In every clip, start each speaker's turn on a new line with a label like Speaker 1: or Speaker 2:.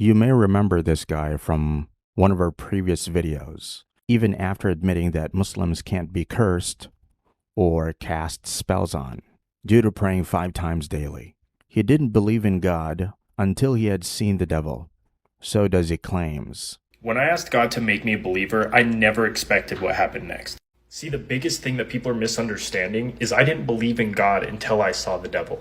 Speaker 1: You may remember this guy from one of our previous videos. Even after admitting that Muslims can't be cursed or cast spells on due to praying 5 times daily, he didn't believe in God until he had seen the devil. So does he claims.
Speaker 2: When I asked God to make me a believer, I never expected what happened next. See, the biggest thing that people are misunderstanding is I didn't believe in God until I saw the devil.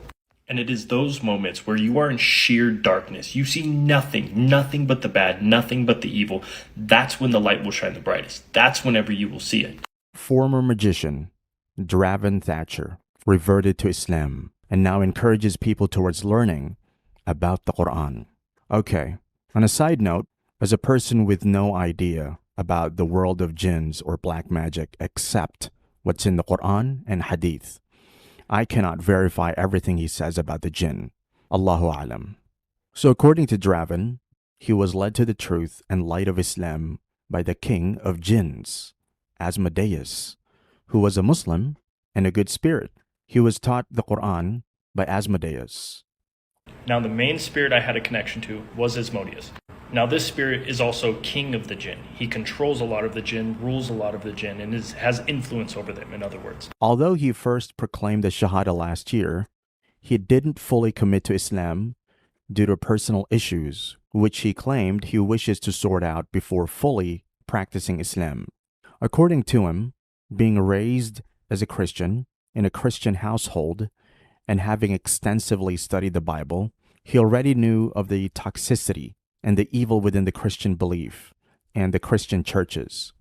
Speaker 2: And it is those moments where you are in sheer darkness. You see nothing but the bad, nothing but the evil. That's when the light will shine the brightest. That's whenever you will see it.
Speaker 1: Former magician Draven Thatcher reverted to Islam and now encourages people towards learning about the Quran. Okay, on a side note, as a person with no idea about the world of jinns or black magic except what's in the Quran and Hadith, I cannot verify everything he says about the jinn. Allahu alam. So according to Draven, he was led to the truth and light of Islam by the king of jinns, Asmodeus, who was a Muslim and a good spirit. He was taught the Quran by Asmodeus.
Speaker 2: Now, the main spirit I had a connection to was Asmodeus. Now, this spirit is also king of the jinn. He controls a lot of the jinn, rules a lot of the jinn, and has influence over them, in other words.
Speaker 1: Although he first proclaimed the Shahada last year, he didn't fully commit to Islam due to personal issues, which he claimed he wishes to sort out before fully practicing Islam. According to him, being raised as a Christian in a Christian household and having extensively studied the Bible, he already knew of the toxicity and the evil within the Christian belief and the Christian churches.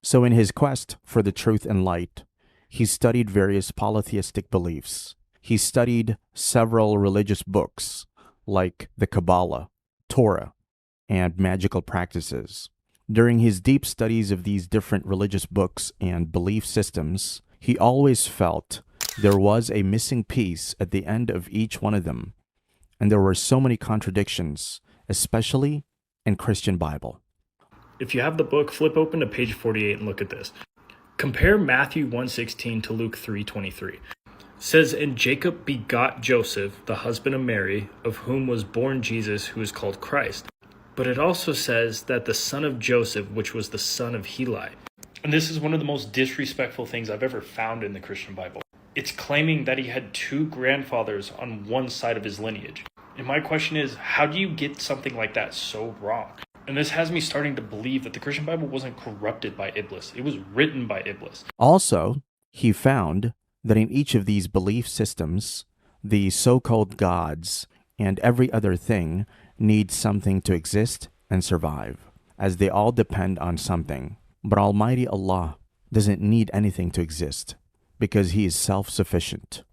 Speaker 1: So in his quest for the truth and light, he studied various polytheistic beliefs. He studied several religious books like the Kabbalah, Torah, and magical practices. During his deep studies of these different religious books and belief systems, he always felt there was a missing piece at the end of each one of them, and there were so many contradictions, especially in Christian Bible.
Speaker 2: If you have the book, flip open to page 48 and look at this. Compare Matthew 1:16 to Luke 3:23. Says, "And Jacob begot Joseph, the husband of Mary, of whom was born Jesus, who is called Christ." But it also says that the son of Joseph, which was the son of Heli. And this is one of the most disrespectful things I've ever found in the Christian Bible. It's claiming that he had 2 grandfathers on one side of his lineage. And my question is, how do you get something like that so wrong? And this has me starting to believe that the Christian Bible wasn't corrupted by Iblis. It was written by Iblis.
Speaker 1: Also, he found that in each of these belief systems, the so-called gods and every other thing need something to exist and survive, as they all depend on something. But Almighty Allah doesn't need anything to exist because He is self-sufficient.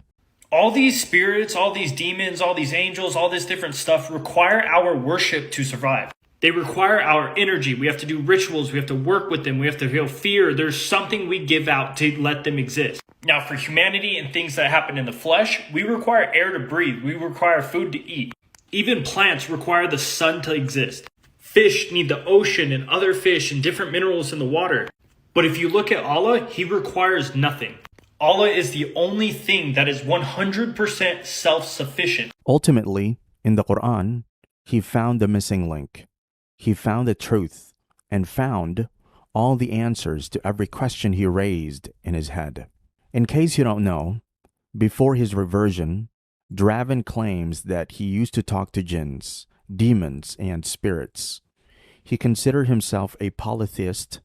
Speaker 2: All these spirits, all these demons, all these angels, all this different stuff require our worship to survive. They require our energy. We have to do rituals. We have to work with them. We have to feel fear. There's something we give out to let them exist. Now, for humanity and things that happen in the flesh, we require air to breathe. We require food to eat. Even plants require the sun to exist. Fish need the ocean and other fish and different minerals in the water. But if you look at Allah, He requires nothing. Allah is the only thing that is 100% self-sufficient.
Speaker 1: Ultimately, in the Quran, he found the missing link. He found the truth and found all the answers to every question he raised in his head. In case you don't know, before his reversion, Draven claims that he used to talk to jinns, demons, and spirits. He considered himself a polytheist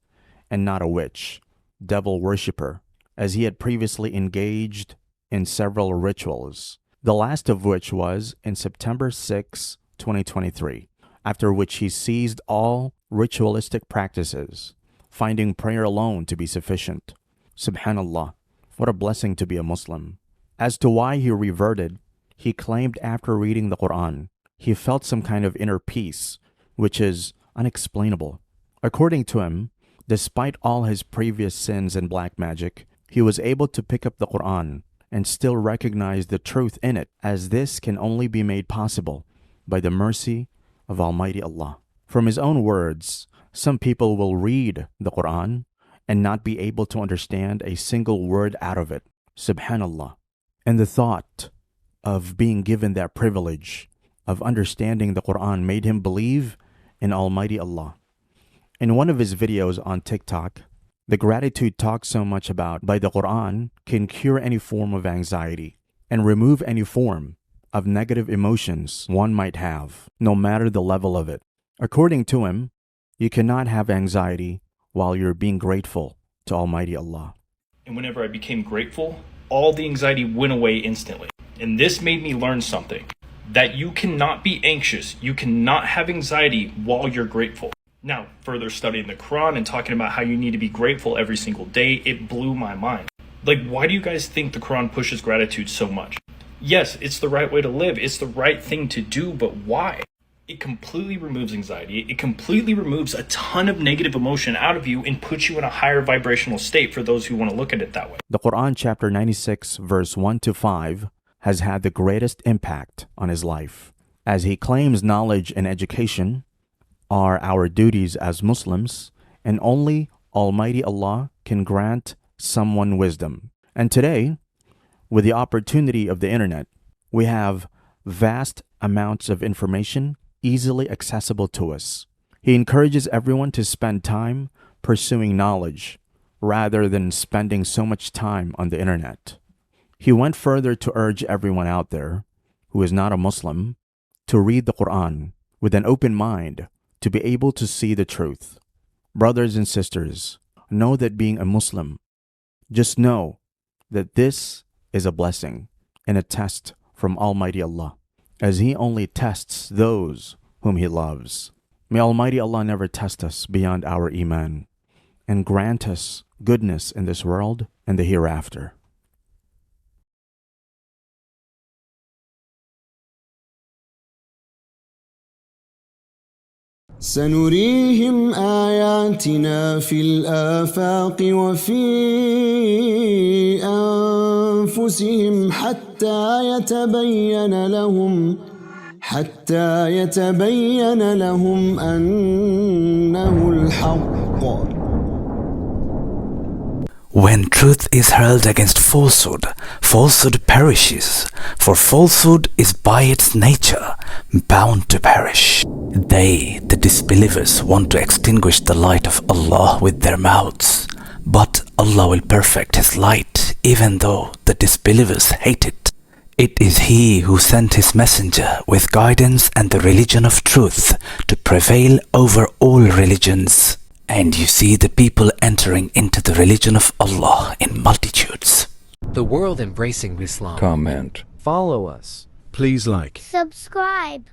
Speaker 1: and not a witch, devil worshipper, as he had previously engaged in several rituals, the last of which was in September 6, 2023, after which he ceased all ritualistic practices, finding prayer alone to be sufficient. Subhanallah, what a blessing to be a Muslim. As to why he reverted, he claimed after reading the Quran, he felt some kind of inner peace, which is unexplainable. According to him, despite all his previous sins and black magic, he was able to pick up the Quran and still recognize the truth in it, as this can only be made possible by the mercy of Almighty Allah. From his own words, some people will read the Quran and not be able to understand a single word out of it. Subhanallah. And the thought of being given that privilege of understanding the Quran made him believe in Almighty Allah. In one of his videos on TikTok, the gratitude talked so much about by the Quran can cure any form of anxiety and remove any form of negative emotions one might have, no matter the level of it. According to him, you cannot have anxiety while you're being grateful to Almighty Allah.
Speaker 2: And whenever I became grateful, all the anxiety went away instantly. And this made me learn something, that you cannot be anxious, you cannot have anxiety while you're grateful. Now, further studying the Quran and talking about how you need to be grateful every single day, it blew my mind. Like, why do you guys think the Quran pushes gratitude so much? Yes, it's the right way to live, it's the right thing to do, but why? It completely removes anxiety, it completely removes a ton of negative emotion out of you and puts you in a higher vibrational state for those who want to look at it that way.
Speaker 1: The Quran chapter 96 verse 1 to 5 has had the greatest impact on his life, as he claims knowledge and education are our duties as Muslims, and only Almighty Allah can grant someone wisdom. And today, with the opportunity of the internet, we have vast amounts of information easily accessible to us. He encourages everyone to spend time pursuing knowledge rather than spending so much time on the internet. He went further to urge everyone out there who is not a Muslim to read the Quran with an open mind to be able to see the truth. Brothers and sisters, know that being a Muslim, just know that this is a blessing and a test from Almighty Allah, as He only tests those whom He loves. May Almighty Allah never test us beyond our Iman and grant us goodness in this world and the hereafter.
Speaker 3: سنريهم آياتنا في الآفاق وفي أنفسهم حتى يتبين لهم أنه الحق.
Speaker 4: When truth is hurled against falsehood, falsehood perishes, for falsehood is by its nature bound to perish. They, the disbelievers, want to extinguish the light of Allah with their mouths, but Allah will perfect His light, even though the disbelievers hate it. It is He who sent His messenger with guidance and the religion of truth to prevail over all religions. And you see the people entering into the religion of Allah in multitudes.
Speaker 5: The world embracing Islam.
Speaker 6: Comment.
Speaker 5: Follow us.
Speaker 6: Please like.
Speaker 7: Subscribe.